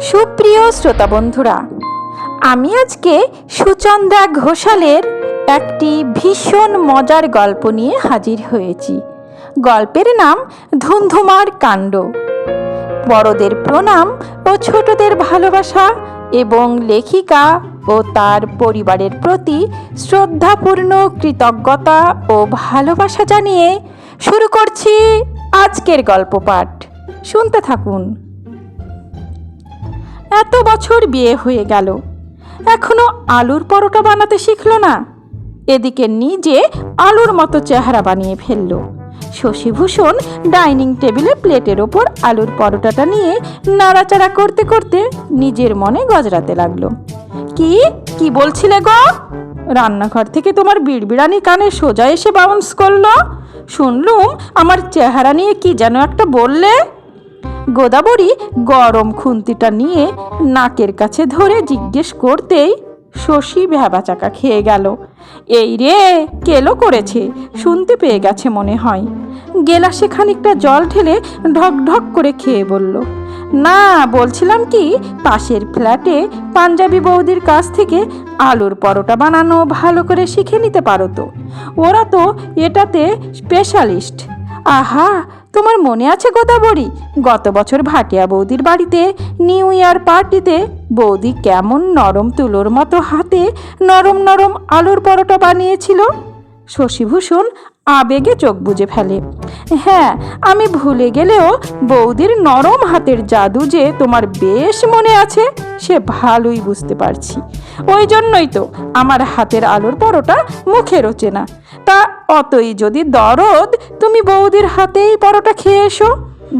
সুপ্রিয় শ্রোতা বন্ধুরা, আমি আজকে সুচন্দ্রা ঘোষালের একটি ভীষণ মজার গল্প নিয়ে হাজির হয়েছি। গল্পের নাম ধুন্ধুমার কাণ্ড। বড়দের প্রণাম ও ছোটদের ভালোবাসা এবং লেখিকা ও তার পরিবারের প্রতি শ্রদ্ধাপূর্ণ কৃতজ্ঞতা ও ভালোবাসা জানিয়ে শুরু করছি আজকের গল্প পাঠ। শুনতে থাকুন। এত বছর বিয়ে হয়ে গেল, এখনো আলুর পরোটা বানাতে শিখলো না। এদিকে নিজে আলুর মতো চেহারা বানিয়ে ফেললো। শশীভূষণ ডাইনিং টেবিলে প্লেটের ওপর আলুর পরোটাটা নিয়ে নাড়াচাড়া করতে করতে নিজের মনে গজরাতে লাগলো। কি বলছিলে গো? রান্নাঘর থেকে তোমার বিড়বিড়ানি কানে সোজা এসে বাউন্স করলো। শুনলুম আমার চেহারা নিয়ে কি যেন একটা বললে। গোদাবরী গরম খুন্তিটা নিয়ে নাকের কাছে ধরে জিজ্ঞেস করতেই শশী ভ্যাবাচাকা খেয়ে গেল। এই রে, কেলো করেছে, শুনতে পেয়ে গেছে মনে হয়। গেলাসে খানিকটা জল ঢেলে ঢক ঢক করে খেয়ে বলল, না, বলছিলাম কি, পাশের ফ্ল্যাটে পাঞ্জাবি বৌদির কাছ থেকে আলুর পরোটা বানানো ভালো করে শিখে নিতে পারো তো। ওরা তো এটাতে স্পেশালিস্ট। আহা, তোমার মনে আছে গোদাবরী, গত বছর ভাটিয়া বৌদির বাড়িতে নিউ ইয়ার পার্টিতে বৌদি কেমন নরম তুলোর মতো হাতে নরম নরম আলুর পরোটা বানিয়েছিল? শশীভূষণ আবেগে চোখ বুজে ফেলে। হ্যাঁ, আমি ভুলে গেলেও বৌদির নরম হাতের জাদু যে তোমার বেশ মনে আছে সে ভালোই বুঝতে পারছি। ওই জন্যই তো আমার হাতের আলুর পরোটা মুখে রোচে না। তা অতই যদি দরদ, তুমি বৌদির হাতেই পরোটা খেয়ে এসো।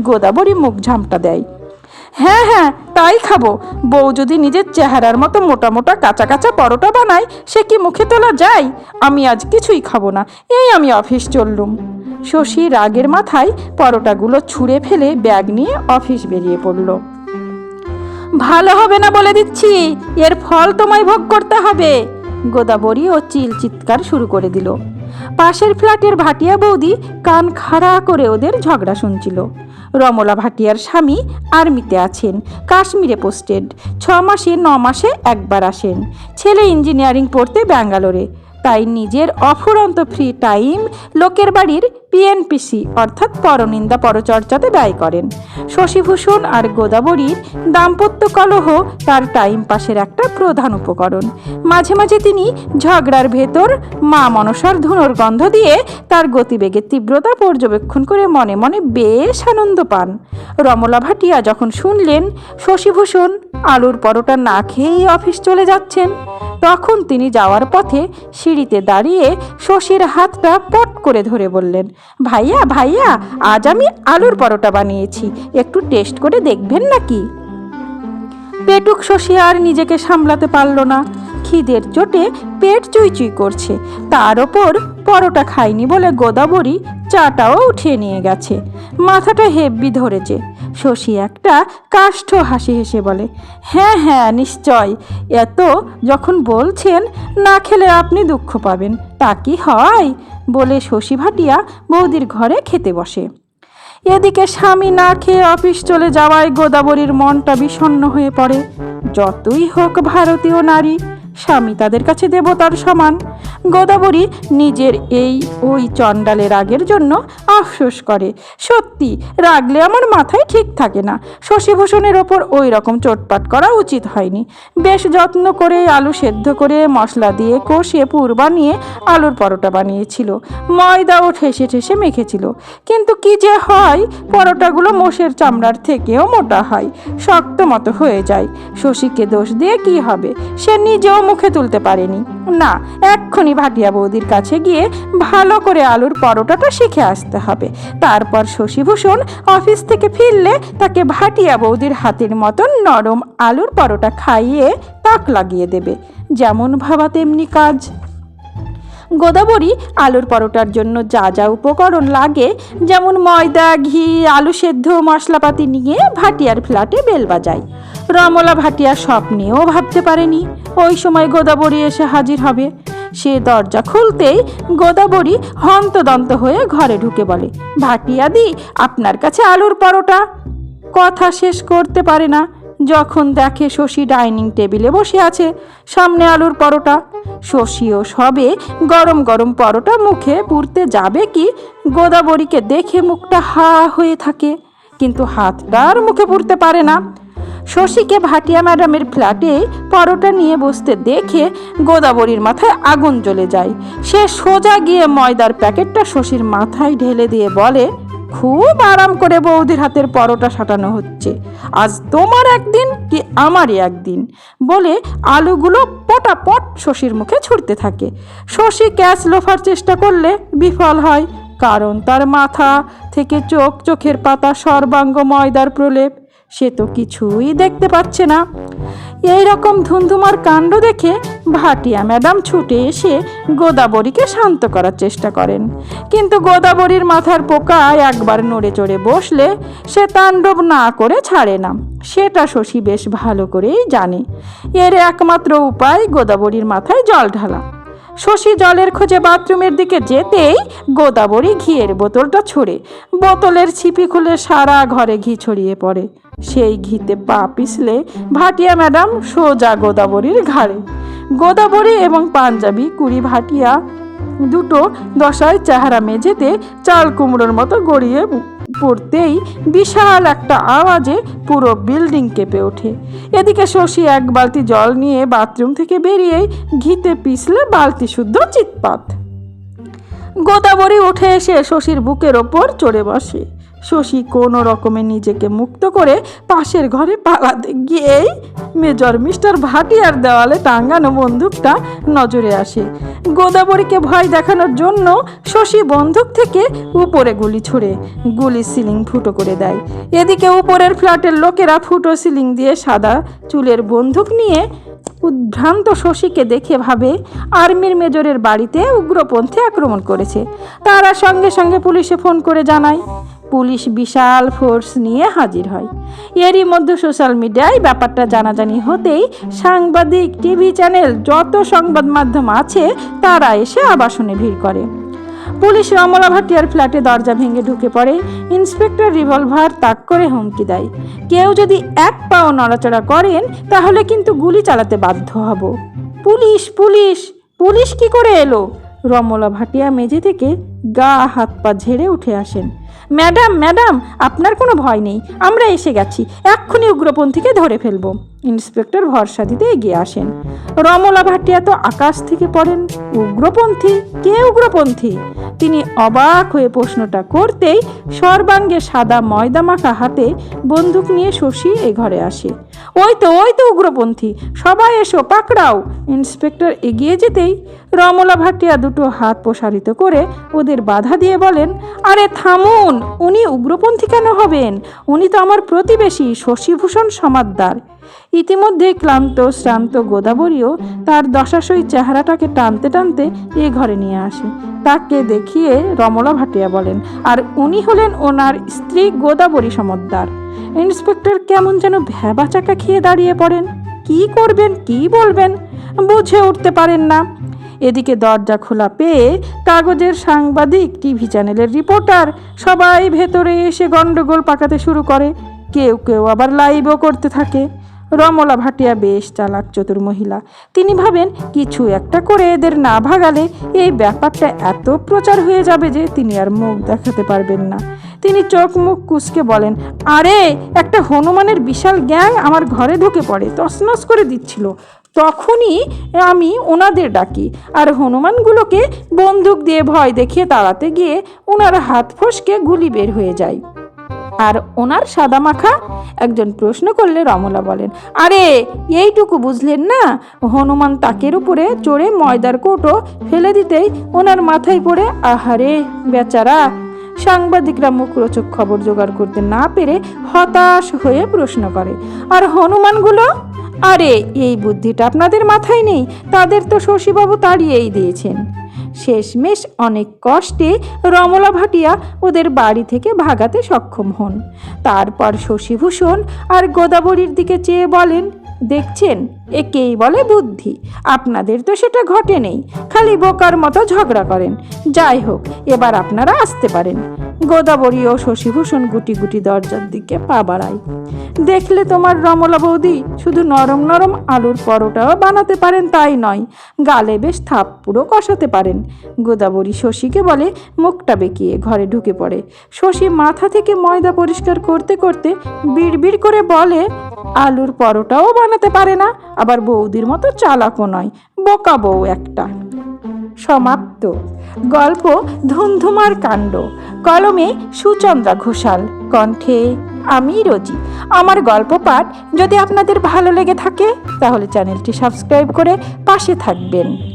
গোদাবরী মুখ ঝামটা দেয়। হ্যাঁ হ্যাঁ, তাই খাবো। বউ যদি নিজের চেহারার মতো মোটা মোটা কাঁচা কাঁচা পরোটা বানায়, সে কি মুখে তোলা যায়? আমি আজ কিছুই খাবো না, এই আমি অফিস চললুম। শশী রাগের মাথায় পরোটাগুলো ছুঁড়ে ফেলে ব্যাগ নিয়ে অফিস বেরিয়ে পড়ল। ভালো হবে না বলে দিচ্ছি, এর ফল তোমায় ভোগ করতে হবে। গোদাবরী ও চিৎকার শুরু করে দিল। পাশের ফ্ল্যাটের ভাটিয়া বৌদি কান খাড়া করে ওদের ঝগড়া শুনছিল। রমলা ভাটিয়ার স্বামী আর্মিতে আছেন, কাশ্মীরে পোস্টেড। 6 মাসে 9 মাসে একবার আসেন। ছেলে ইঞ্জিনিয়ারিং পড়তে ব্যাঙ্গালোরে, তাই নিজের অফুরন্ত ফ্রি টাইম লোকের বাড়ির পিএনপিসি অর্থাৎ পরনিন্দা পরচর্চাতে ব্যয় করেন। শশীভূষণ আর গোদাবরীর দাম্পত্য কলহ তার টাইম পাসের একটা প্রধান উপকরণ। মাঝে মাঝে তিনি ঝগড়ার ভেতর মা মনসার ধুনোর গন্ধ দিয়ে তার গতিবেগের তীব্রতা পর্যবেক্ষণ করে মনে মনে বেশ আনন্দ পান। রমলা ভাটিয়া যখন শুনলেন শশীভূষণ আলুর পরোটা না খেয়েই অফিস চলে যাচ্ছেন, তখন তিনি যাওয়ার পথে সিঁড়িতে দাঁড়িয়ে শশীর হাতটা পট করে ধরে বললেন, ভাইয়া ভাইয়া, আজ আমি আলুর পরোটা বানিয়েছি, একটু টেস্ট করে দেখবেন নাকি? পেটুক শশী আর নিজেকে সামলাতে পারল না। খিদের চোটে পেট চুইচুই করছে, তার ওপর পরোটা খায়নি বলে গোদাবরী চাটাও উঠিয়ে নিয়ে গেছে। মাথাটা হেব্বি ধরেছে। শশী একটা কাষ্ঠ হাসি হেসে বলে, হ্যাঁ হ্যাঁ, নিশ্চয়। এত যখন বলছেন, না খেলে আপনি দুঃখ পাবেন, তা কি হয়? বলে শশী ভাটিয়া বৌদির ঘরে খেতে বসে। এদিকে স্বামী না খেয়ে অফিস চলে যাওয়ায় গোদাবরীর মনটা বিষণ্ণ হয়ে পড়ে। যতই হোক ভারতীয় নারী, স্বামী তাদের কাছে দেবতার সমান। গোদাবরী নিজের ওই চণ্ডালের রাগের জন্য আফসোস করে। সত্যি রাগলে আমার মাথায় ঠিক থাকে না। শশীভূষণের ওপর ওই রকম চোটপাট করা উচিত হয়নি। বেশ যত্ন করে আলু সেদ্ধ করে মশলা দিয়ে কষে পুর বানিয়ে আলুর পরোটা বানিয়েছিল। ময়দাও ঠেসে ঠেসে মেখেছিল। কিন্তু কি যে হয়, পরোটাগুলো মোষের চামড়ার থেকেও মোটা হয়, শক্ত মতো হয়ে যায়। শশীকে দোষ দিয়ে কি হবে? সে নিজেও মুখে তুলতে পারেনি। না, এক্ষুনি ভাটিয়া বৌদির কাছে গিয়ে ভালো করে আলুর পরোটাটা শিখে আসতে হবে। তারপর শশীভূষণ অফিস থেকে ফিরলে তাকে ভাটিয়া বৌদির হাতের মতন নরম আলুর পরোটা খাইয়ে তাক লাগিয়ে দেবে। যেমন ভাবা তেমনি কাজ। গোদাবরী আলুর পরোটার জন্য যা যা উপকরণ লাগে, যেমন ময়দা, ঘি, আলু সেদ্ধ, মশলাপাতি নিয়ে ভাটিয়ার ফ্ল্যাটে বেল বাজায়। রমলা ভাটিয়া স্বপ্নেও ভাবতে পারেনি ওই সময় গোদাবরী এসে হাজির হবে। সে দরজা খুলতেই গোদাবরী হন্তদন্ত হয়ে ঘরে ঢুকে বলে, ভাটিয়াদি, আপনার কাছে আলুর পরোটা। কথা শেষ করতে পারে না, যখন দেখে শশী ডাইনিং টেবিলে বসে আছে, সামনে আলুর পরোটা। শশীও সবে গরম গরম পরোটা মুখে পুরতে যাবে কি গোদাবরীকে দেখে মুখটা হা হয়ে থাকে, কিন্তু হাতটা আর মুখে পুরতে পারে না। শশীকে ভাটিয়া ম্যাডামের ফ্ল্যাটে পরোটা নিয়ে বসতে দেখে গোদাবরীর মাথায় আগুন জ্বলে যায়। সে সোজা গিয়ে ময়দার প্যাকেটটা শশীর মাথায় ঢেলে দিয়ে বলে, খুব আরাম করে বৌদির হাতের পরোটা সাটানো হচ্ছে, আজ তোমার একদিন কি আমারই একদিন, বলে আলুগুলো পটাপট শশীর মুখে ছুঁড়তে থাকে। শশী ক্যাচ লোফার চেষ্টা করলে বিফল হয়, কারণ তার মাথা থেকে চোখের পাতা সর্বাঙ্গ ময়দার প্রলেপ, সে তো কিছুই দেখতে পাচ্ছে না। এই রকম ধুন্ধুমার কাণ্ড দেখে ভাটিয়া ম্যাডাম ছুটে এসে গোদাবরীকে শান্ত করার চেষ্টা করেন, কিন্তু গোদাবরীর মাথার পোকা একবার নড়ে চড়ে বসলে সে তাণ্ডব না করে ছাড়ে না, সেটা শশী বেশ ভালো করেই জানে। এর একমাত্র উপায় গোদাবরীর মাথায় জল ঢালা। শশী জলের খোঁজে বাথরুমের দিকে যেতেই গোদাবরী ঘিয়ের বোতলটা ছুঁড়ে বোতলের ছিপি খুলে সারা ঘরে ঘি ছড়িয়ে পড়ে। সেই ঘিতে পা পিছলে ভাটিয়া ম্যাডাম সোজা গোদাবরীর ঘাড়ে। গোদাবরী এবং পাঞ্জাবি কুড়ি ভাটিয়া দুটো দশায় চেহারা মেঝেতে চাল কুমড়োর মতো গড়িয়ে পড়তেই বিশাল একটা আওয়াজে পুরো বিল্ডিং কেঁপে ওঠে। এদিকে শশী এক বালতি জল নিয়ে বাথরুম থেকে বেরিয়েই ঘিতে পিছলে বালতি শুদ্ধ চিৎপাত। গোদাবরী উঠে এসে শশীর বুকের ওপর চড়ে বসে। শশী কোনো রকমে নিজেকে মুক্ত করে পাশের ঘরে পালাতে গিয়েই মেজর মিস্টার ভাটিয়ার দেওয়ালে টাঙ্গানো বন্দুকটা নজরে আসে। গোদাবরীকে ভয় দেখানোর জন্য শশী বন্দুক থেকে উপরে গুলি ছুড়ে গুলি সিলিং ফুটো করে দেয়। এদিকে উপরের ফ্ল্যাটের লোকেরা ফুটো সিলিং দিয়ে সাদা চুলের বন্দুক নিয়ে উদ্ভ্রান্ত শশীকে দেখে ভাবে আর্মির মেজরের বাড়িতে উগ্রপন্থী আক্রমণ করেছে। তারা সঙ্গে সঙ্গে পুলিশে ফোন করে জানায়। পুলিশ বিশাল ফোর্স নিয়ে হাজির হয়। এরই মধ্যে সোশ্যাল মিডিয়ায় ব্যাপারটা জানাজানি হতেই সাংবাদিক, টিভি চ্যানেল, যত সংবাদ মাধ্যম আছে তারা এসে আবাসনে ভিড় করে। পুলিশ রমলা ভাটিয়ার ফ্ল্যাটে দরজা ভেঙে ঢুকে পড়ে। ইন্সপেক্টর রিভলভার তাক করে হুমকি দেয়, কেউ যদি এক পাও নড়াচড়া করেন তাহলে কিন্তু গুলি চালাতে বাধ্য হব। পুলিশ পুলিশ পুলিশ কি করে এলো? রমলা ভাটিয়া মেঝে থেকে গা হাত পা ঝেড়ে উঠে আসেন। ম্যাডাম ম্যাডাম, আপনার কোনো ভয় নেই, আমরা এসে গেছি, এক্ষুনি উগ্রপন্থীকে ধরে ফেলবো। ইন্সপেক্টর ভরসা দিতে এগিয়ে আসেন। রমলা ভাটিয়া তো আকাশ থেকে পড়েন। উগ্রপন্থী? কে উগ্রপন্থী? তিনি অবাক হয়ে প্রশ্নটা করতেই সর্বাঙ্গে সাদা ময়দা মাখা হাতে বন্দুক নিয়ে শশী এ ঘরে আসে। ওই তো উগ্রপন্থী, সবাই এসো, পাকড়াও। ইন্সপেক্টর এগিয়ে যেতেই রমলা ভাটিয়া দুটো হাত প্রসারিত করে ওদের বাধা দিয়ে বলেন, আরে থামুন, উনি উগ্রপন্থী কেন হবেন? উনি তো আমার প্রতিবেশী শশীভূষণ সমাদ্দার। ইতিমধ্যে ক্লান্ত শ্রান্ত গোদাবরীও তার দশাশই চেহারাটাকে টানতে টানতে এ ঘরে নিয়ে আসে। তাকে দেখিয়ে রমলা ভাটিয়া বলেন, আর উনি হলেন ওনার স্ত্রী গোদাবরী সমাদ্দার। ইন্সপেক্টর কেমন যেন ভ্যাবাচাকা খেয়ে দাঁড়িয়ে পড়েন। কি করবেন, কি বলবেন বুঝে উঠতে পারেন না। এদিকে দরজা খোলা পেয়ে কাগজের সাংবাদিক, টিভি চ্যানেলের রিপোর্টার সবাই ভেতরে এসে গন্ডগোল পাকাতে শুরু করে। কেউ কেউ আবার লাইভও করতে থাকে। রমলা ভাটিয়া বেশ চালাক চতুর মহিলা। তিনি ভাবেন কিছু একটা করে এদের না ভাগালে এই ব্যাপারটা এত প্রচার হয়ে যাবে যে তিনি আর মুখ দেখাতে পারবেন না। তিনি চোখ মুখ কুঁচকে বলেন, আরে একটা হনুমানের বিশাল গ্যাং আমার ঘরে ঢুকে পড়ে, তছনছ করে দিচ্ছিল। তখনই আমি ওনাদের ডাকি, আর হনুমানগুলোকে বন্দুক দিয়ে ভয় দেখিয়ে তাড়াতে গিয়ে ওনার হাত ফসকে গুলি বের হয়ে যায়। আর ওনার সাদা মাখা? একজন প্রশ্ন করলে রমলা বলেন, আরে এইটুকু বুঝলেন না? হনুমান তাকের উপরে চড়ে ময়দার কৌটো ফেলে দিতেই ওনার মাথায় পড়ে। আহারে বেচারা। সাংবাদিকরা মুখরোচক খবর জোগাড় করতে না পেরে হতাশ হয়ে প্রশ্ন করে, আর হনুমানগুলো? আরে এই বুদ্ধিটা আপনাদের মাথায় নেই? তাদের তো শশীবাবু তাড়িয়েই দিয়েছেন। শেষমেশ অনেক কষ্টে রমলা ভাটিয়া ওদের বাড়ি থেকে ভাগাতে সক্ষম হন। তারপর শশীভূষণ আর গোদাবরীর দিকে চেয়ে বলেন, দেখছেন, একেই বলে বুদ্ধি। আপনাদের তো সেটা ঘটে নেই, খালি বোকার মতো ঝগড়া করেন। যাই হোক, এবার আপনারা আসতে পারেন। গোদাবরী ও শশীভূষণ গুটি গুটি দরজার দিকে পা বাড়ায়। দেখলে তোমার রমলা বৌদি শুধু নরম নরম আলুর পরোটাও বানাতে পারেন তাই নয়, গালে বেশ থাপ্পড়ও কষাতে পারেন। গোদাবরী শশীকে বলে, মুখটা বেঁকিয়ে ঘরে ঢুকে পড়ে। শশী মাথা থেকে ময়দা পরিষ্কার করতে করতে বিড়বিড় করে বলে, আলুর পরোটাও বানাতে পারে না, আবার বৌদির মতো চালাকও নয়, বোকা বউ একটা। সমাপ্ত। গল্প ধুমধুমার কাণ্ড। কলমে সুচন্দ্রা ঘোষাল, কণ্ঠে আমি রোজি। আমার গল্প পাঠ যদি আপনাদের ভালো লেগে থাকে তাহলে চ্যানেলটি সাবস্ক্রাইব করে পাশে থাকবেন।